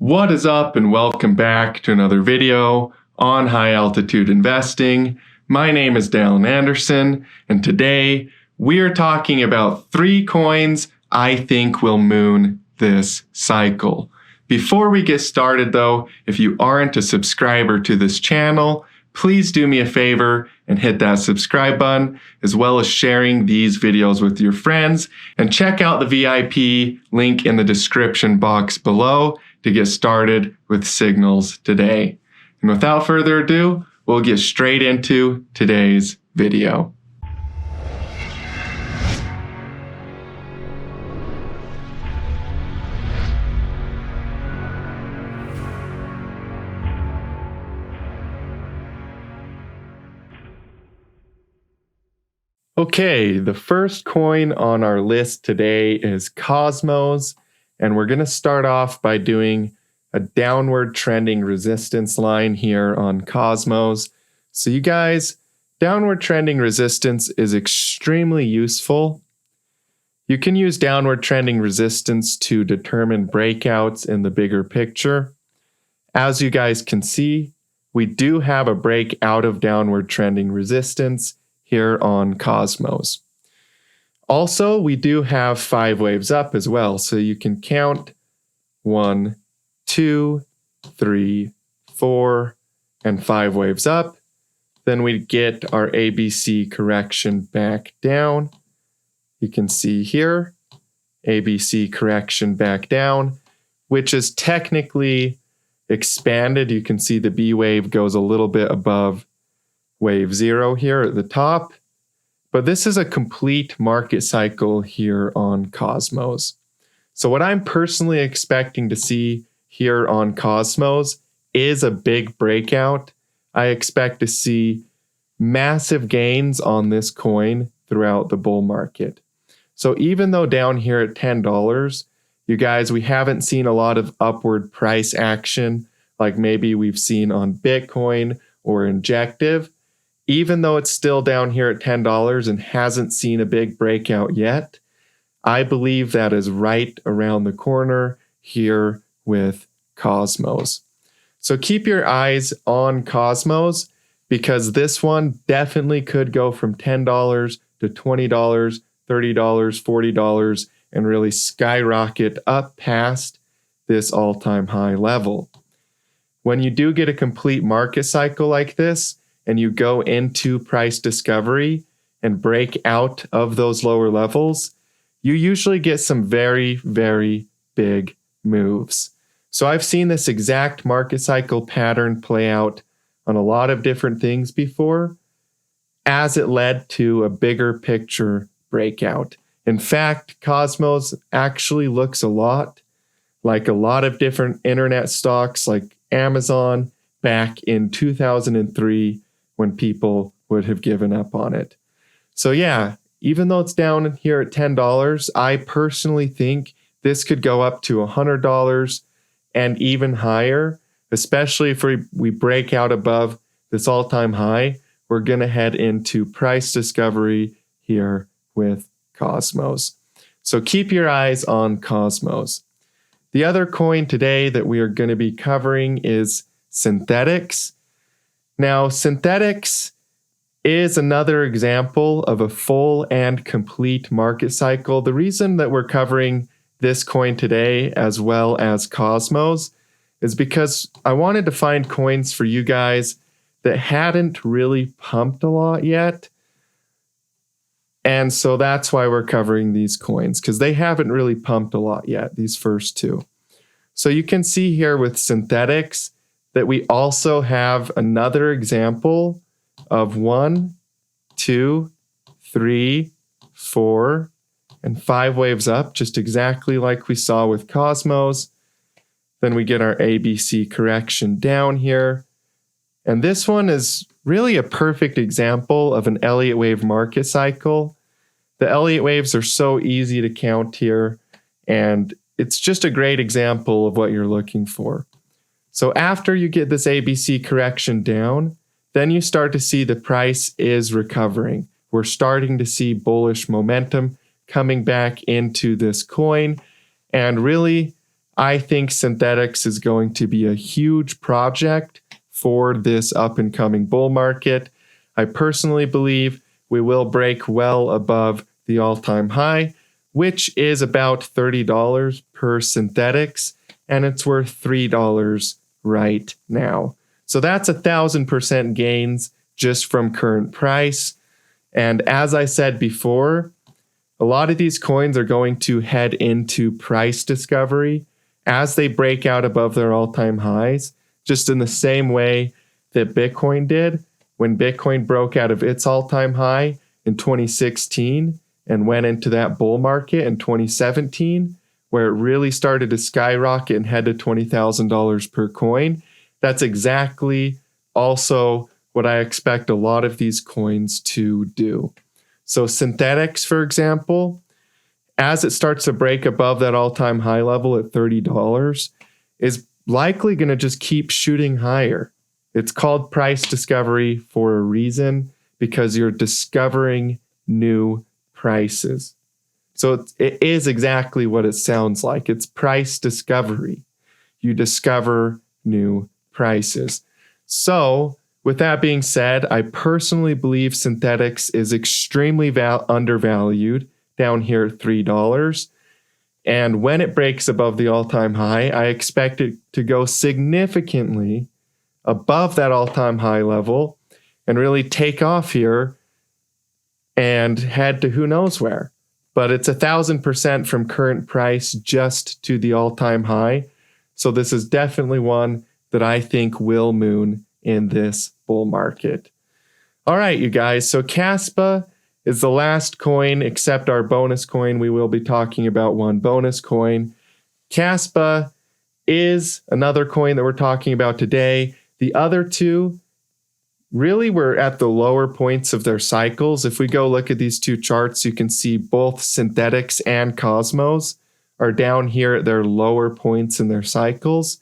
What is up, and welcome back to another video on high altitude investing. My name is Dallin Anderson, and today we are talking about 3 coins I think will moon this cycle. Before we get started though, if you aren't a subscriber to this channel, please do me a favor and hit that subscribe button, as well as sharing these videos with your friends, and check out the VIP link in the description box below to get started with signals today. And without further ado, we'll get straight into today's video. Okay, the first coin on our list today is Cosmos, and we're going to start off by doing a downward trending resistance line here on Cosmos. So you guys, downward trending resistance is extremely useful. You can use downward trending resistance to determine breakouts in the bigger picture. As you guys can see, we do have a break out of downward trending resistance here on Cosmos. Also, we do have 5 waves up as well, so you can count 1, 2, 3, 4, and 5 waves up. Then we get our ABC correction back down. You can see here, ABC correction back down, which is technically expanded. You can see the B wave goes a little bit above wave 0 here at the top, but this is a complete market cycle here on Cosmos. So what I'm personally expecting to see here on Cosmos is a big breakout. I expect to see massive gains on this coin throughout the bull market. So even though down here at $10, you guys, we haven't seen a lot of upward price action like maybe we've seen on Bitcoin or Injective. Even though it's still down here at $10 and hasn't seen a big breakout yet, I believe that is right around the corner here with Cosmos. So keep your eyes on Cosmos, because this one definitely could go from $10 to $20, $30, $40, and really skyrocket up past this all-time high level. When you do get a complete market cycle like this, and you go into price discovery and break out of those lower levels, you usually get some very, very big moves. So I've seen this exact market cycle pattern play out on a lot of different things before, as it led to a bigger picture breakout. In fact, Cosmos actually looks a lot like a lot of different internet stocks like Amazon back in 2003, when people would have given up on it. So yeah, even though it's down here at $10, I personally think this could go up to $100 and even higher, especially if we break out above this all-time high. We're going to head into price discovery here with Cosmos. So keep your eyes on Cosmos. The other coin today that we are going to be covering is Synthetics. Now, Synthetics is another example of a full and complete market cycle. The reason that we're covering this coin today as well as Cosmos is because I wanted to find coins for you guys that hadn't really pumped a lot yet. And so that's why we're covering these coins, because they haven't really pumped a lot yet, these first 2. So you can see here with Synthetics that we also have another example of 1, 2, 3, 4, and 5 waves up, just exactly like we saw with Cosmos. Then we get our ABC correction down here. And this one is really a perfect example of an Elliott wave market cycle. The Elliott waves are so easy to count here, and it's just a great example of what you're looking for. So after you get this ABC correction down, then you start to see the price is recovering. We're starting to see bullish momentum coming back into this coin. And really, I think synthetics is going to be a huge project for this up and coming bull market. I personally believe we will break well above the all-time high, which is about $30 per synthetics, and it's worth $3 right now. So that's 1,000% gains just from current price. And as I said before, a lot of these coins are going to head into price discovery as they break out above their all-time highs, just in the same way that Bitcoin did when Bitcoin broke out of its all-time high in 2016 and went into that bull market in 2017, where it really started to skyrocket and head to $20,000 per coin. That's exactly also what I expect a lot of these coins to do. So synthetics, for example, as it starts to break above that all-time high level at $30, is likely going to just keep shooting higher. It's called price discovery for a reason, because you're discovering new prices. So it is exactly what it sounds like. It's price discovery. You discover new prices. So with that being said, I personally believe synthetics is extremely undervalued down here at $3. And when it breaks above the all-time high, I expect it to go significantly above that all-time high level and really take off here and head to who knows where. But it's 1,000% from current price just to the all-time high. So this is definitely one that I think will moon in this bull market. All right, you guys. So Caspa is the last coin except our bonus coin. We will be talking about one bonus coin. Caspa is another coin that we're talking about today. The other two really were at the lower points of their cycles. If we go look at these two charts, you can see both synthetics and Cosmos are down here at their lower points in their cycles,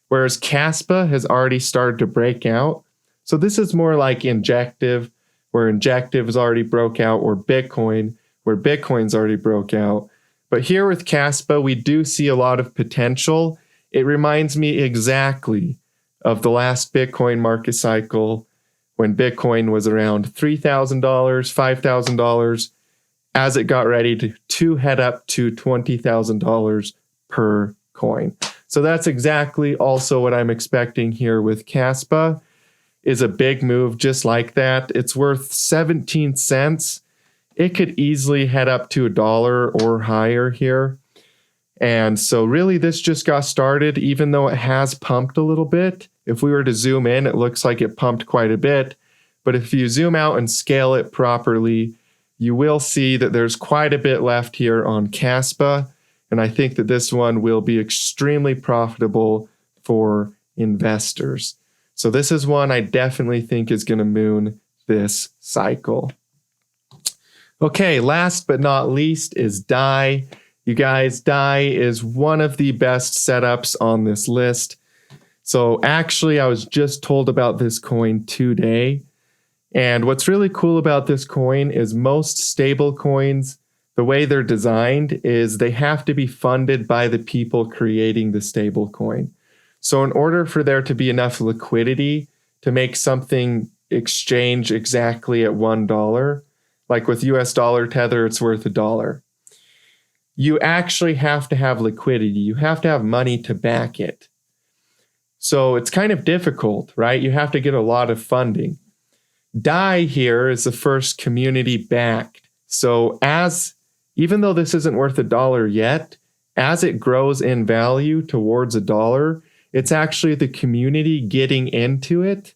whereas Caspa has already started to break out. So this is more like Injective, where Injective has already broke out, or Bitcoin, where Bitcoin's already broke out. But here with Caspa, we do see a lot of potential. It reminds me exactly of the last Bitcoin market cycle when Bitcoin was around $3,000, $5,000, as it got ready to head up to $20,000 per coin. So that's exactly also what I'm expecting here with Caspa, is a big move just like that. It's worth 17 cents. It could easily head up to $1 or higher here. And so really this just got started, even though it has pumped a little bit. If we were to zoom in, it looks like it pumped quite a bit. But if you zoom out and scale it properly, you will see that there's quite a bit left here on Caspa. And I think that this one will be extremely profitable for investors. So this is one I definitely think is going to moon this cycle. Okay, last but not least is DAI. You guys, DAI is one of the best setups on this list. So actually, I was just told about this coin today. And what's really cool about this coin is most stable coins, the way they're designed is they have to be funded by the people creating the stable coin. So in order for there to be enough liquidity to make something exchange exactly at $1, like with US dollar Tether, it's worth $1. You actually have to have liquidity. You have to have money to back it. So it's kind of difficult, right? You have to get a lot of funding. DAI here is the first community backed. So even though this isn't worth $1 yet, as it grows in value towards $1, it's actually the community getting into it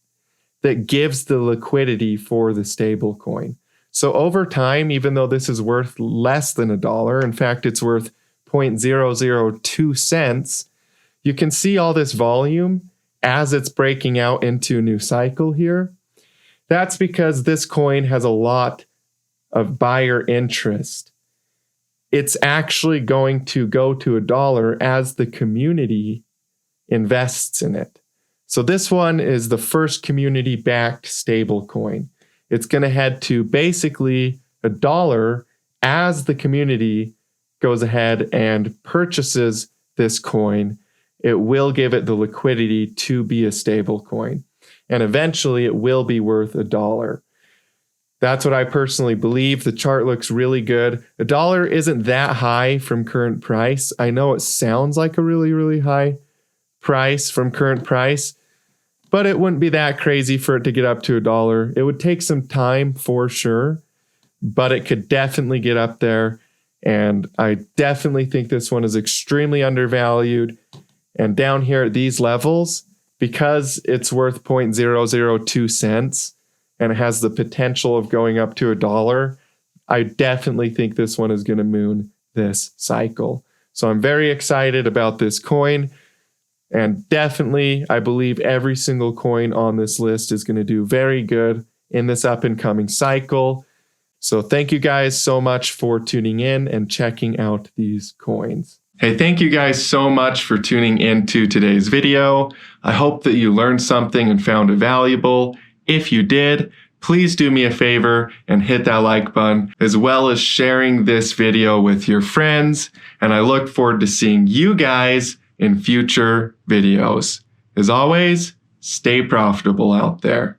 that gives the liquidity for the stable coin. So over time, even though this is worth less than $1, in fact, it's worth 0.002 cents, you can see all this volume as it's breaking out into a new cycle here. That's because this coin has a lot of buyer interest. It's actually going to go to $1 as the community invests in it. So this one is the first community-backed stable coin. It's going to head to basically $1 as the community goes ahead and purchases this coin, it will give it the liquidity to be a stable coin. And eventually it will be worth $1. That's what I personally believe. The chart looks really good. $1 isn't that high from current price. I know it sounds like a really, really high price from current price, but it wouldn't be that crazy for it to get up to $1. It would take some time for sure, but it could definitely get up there. And I definitely think this one is extremely undervalued. And down here at these levels, because it's worth 0.002 cents and it has the potential of going up to $1, I definitely think this one is going to moon this cycle. So I'm very excited about this coin. And definitely, I believe every single coin on this list is going to do very good in this up and coming cycle. So thank you guys so much for tuning in and checking out these coins. Hey, thank you guys so much for tuning into today's video. I hope that you learned something and found it valuable. If you did, please do me a favor and hit that like button, as well as sharing this video with your friends. And I look forward to seeing you guys in future videos. As always, stay profitable out there.